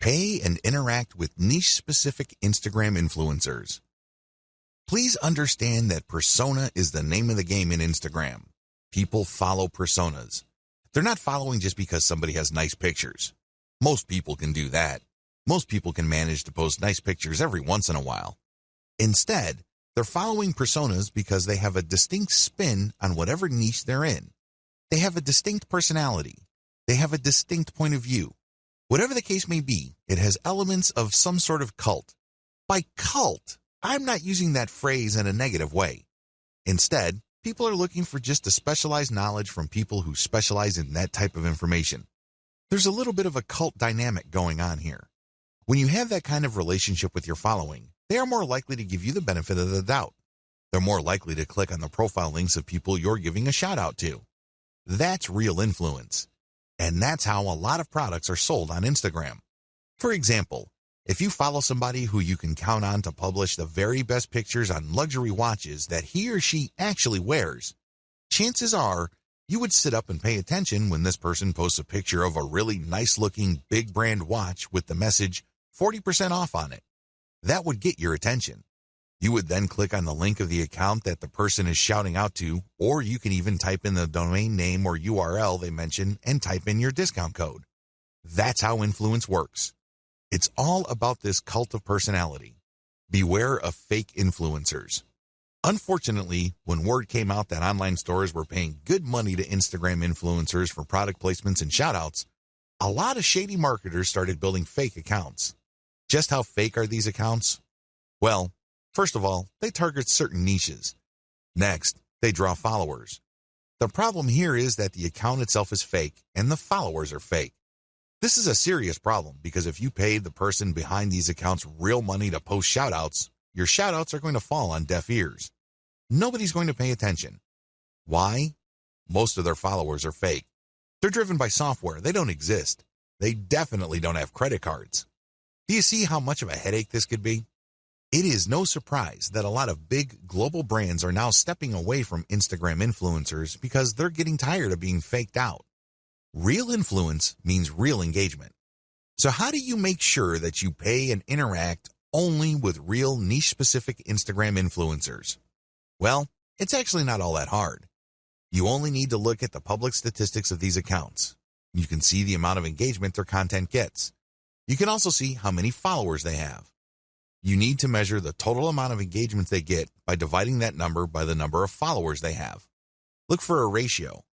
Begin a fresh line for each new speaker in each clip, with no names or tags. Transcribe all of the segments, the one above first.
Pay and interact with niche-specific Instagram influencers. Please understand that persona is the name of the game in Instagram. People follow personas. They're not following just because somebody has nice pictures. Most people can do that. Most people can manage to post nice pictures every once in a while. Instead, they're following personas because they have a distinct spin on whatever niche they're in. They have a distinct personality. They have a distinct point of view. Whatever the case may be, it has elements of some sort of cult. By cult, I'm not using that phrase in a negative way. Instead, people are looking for just a specialized knowledge from people who specialize in that type of information. There's a little bit of a cult dynamic going on here. When you have that kind of relationship with your following, they are more likely to give you the benefit of the doubt. They're more likely to click on the profile links of people you're giving a shout out to. That's real influence. And that's how a lot of products are sold on Instagram. For example, if you follow somebody who you can count on to publish the very best pictures on luxury watches that he or she actually wears, chances are you would sit up and pay attention when this person posts a picture of a really nice-looking big brand watch with the message 40% off on it. That would get your attention. You would then click on the link of the account that the person is shouting out to, or you can even type in the domain name or URL they mention and type in your discount code. That's how influence works. It's all about this cult of personality. Beware of fake influencers. Unfortunately, when word came out that online stores were paying good money to Instagram influencers for product placements and shoutouts, a lot of shady marketers started building fake accounts. Just how fake are these accounts? Well, first of all, they target certain niches. Next, they draw followers. The problem here is that the account itself is fake and the followers are fake. This is a serious problem because if you paid the person behind these accounts real money to post shoutouts, your shoutouts are going to fall on deaf ears. Nobody's going to pay attention. Why? Most of their followers are fake. They're driven by software. They don't exist. They definitely don't have credit cards. Do you see how much of a headache this could be? It is no surprise that a lot of big global brands are now stepping away from Instagram influencers because they're getting tired of being faked out. Real influence means real engagement. So how do you make sure that you pay and interact only with real niche-specific Instagram influencers? Well, it's actually not all that hard. You only need to look at the public statistics of these accounts. You can see the amount of engagement their content gets. You can also see how many followers they have. You need to measure the total amount of engagements they get by dividing that number by the number of followers they have. Look for a ratio.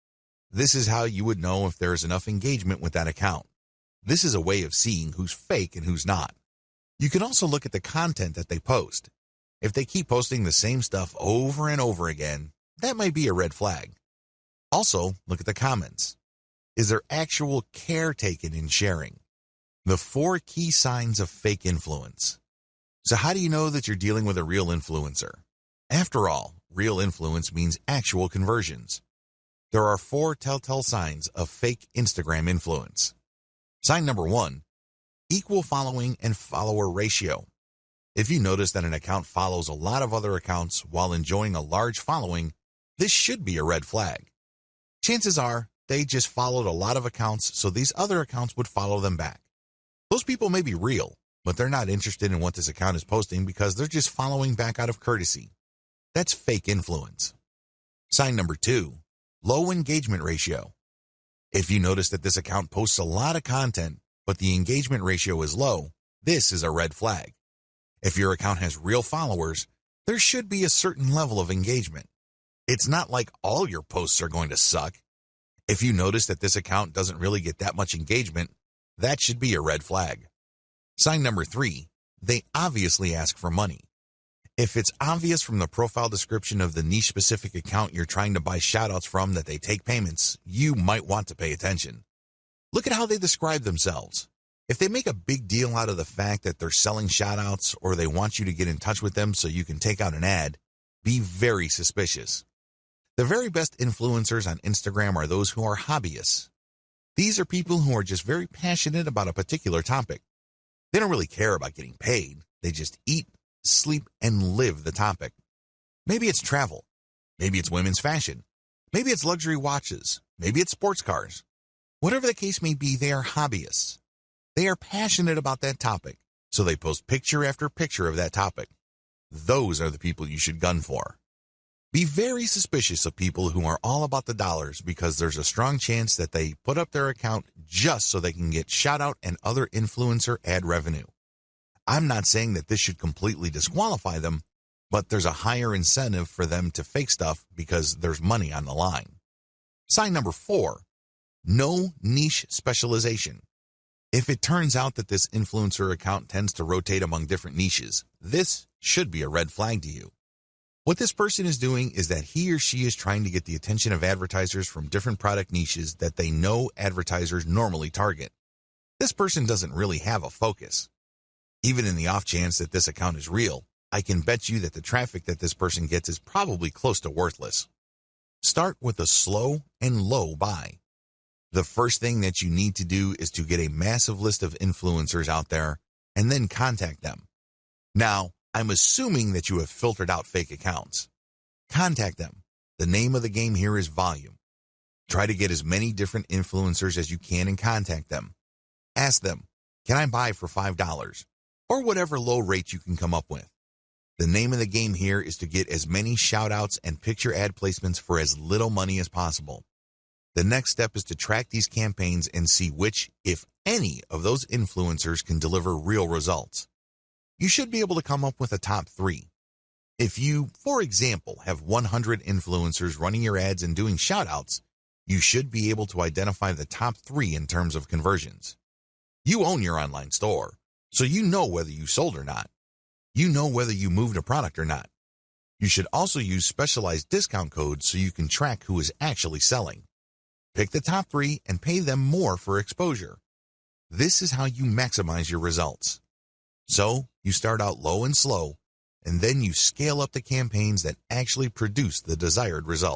This is how you would know if there is enough engagement with that account. This is a way of seeing who's fake and who's not. You can also look at the content that they post. If they keep posting the same stuff over and over again, that might be a red flag. Also, look at the comments. Is there actual care taken in sharing? The 4 key signs of fake influence. So how do you know that you're dealing with a real influencer? After all, real influence means actual conversions. There are 4 telltale signs of fake Instagram influence. Sign number 1, equal following and follower ratio. If you notice that an account follows a lot of other accounts while enjoying a large following, this should be a red flag. Chances are they just followed a lot of accounts, so these other accounts would follow them back. Those people may be real, but they're not interested in what this account is posting because they're just following back out of courtesy. That's fake influence. Sign number 2, low engagement ratio. If you notice that this account posts a lot of content, but the engagement ratio is low, this is a red flag. If your account has real followers, there should be a certain level of engagement. It's not like all your posts are going to suck. If you notice that this account doesn't really get that much engagement, that should be a red flag. Sign number 3, they obviously ask for money. If it's obvious from the profile description of the niche-specific account you're trying to buy shoutouts from that they take payments, you might want to pay attention. Look at how they describe themselves. If they make a big deal out of the fact that they're selling shoutouts or they want you to get in touch with them so you can take out an ad, be very suspicious. The very best influencers on Instagram are those who are hobbyists. These are people who are just very passionate about a particular topic. They don't really care about getting paid. They just eat, sleep, and live the topic. Maybe it's travel. Maybe it's women's fashion. Maybe it's luxury watches. Maybe it's sports cars. Whatever the case may be, they are hobbyists. They are passionate about that topic, so they post picture after picture of that topic. Those are the people you should gun for. Be very suspicious of people who are all about the dollars because there's a strong chance that they put up their account just so they can get shoutout and other influencer ad revenue. I'm not saying that this should completely disqualify them, but there's a higher incentive for them to fake stuff because there's money on the line. Sign number 4, no niche specialization. If it turns out that this influencer account tends to rotate among different niches, this should be a red flag to you. What this person is doing is that he or she is trying to get the attention of advertisers from different product niches that they know advertisers normally target. This person doesn't really have a focus. Even in the off chance that this account is real, I can bet you that the traffic that this person gets is probably close to worthless. Start with a slow and low buy. The first thing that you need to do is to get a massive list of influencers out there and then contact them. Now, I'm assuming that you have filtered out fake accounts. Contact them. The name of the game here is volume. Try to get as many different influencers as you can and contact them. Ask them, can I buy for $5? Or whatever low rate you can come up with. The name of the game here is to get as many shoutouts and picture ad placements for as little money as possible. The next step is to track these campaigns and see which, if any, of those influencers can deliver real results. You should be able to come up with a top 3. If you, for example, have 100 influencers running your ads and doing shoutouts, you should be able to identify the top 3 in terms of conversions. You own your online store, so you know whether you sold or not. You know whether you moved a product or not. You should also use specialized discount codes so you can track who is actually selling. Pick the top 3 and pay them more for exposure. This is how you maximize your results. So, you start out low and slow, and then you scale up the campaigns that actually produce the desired result.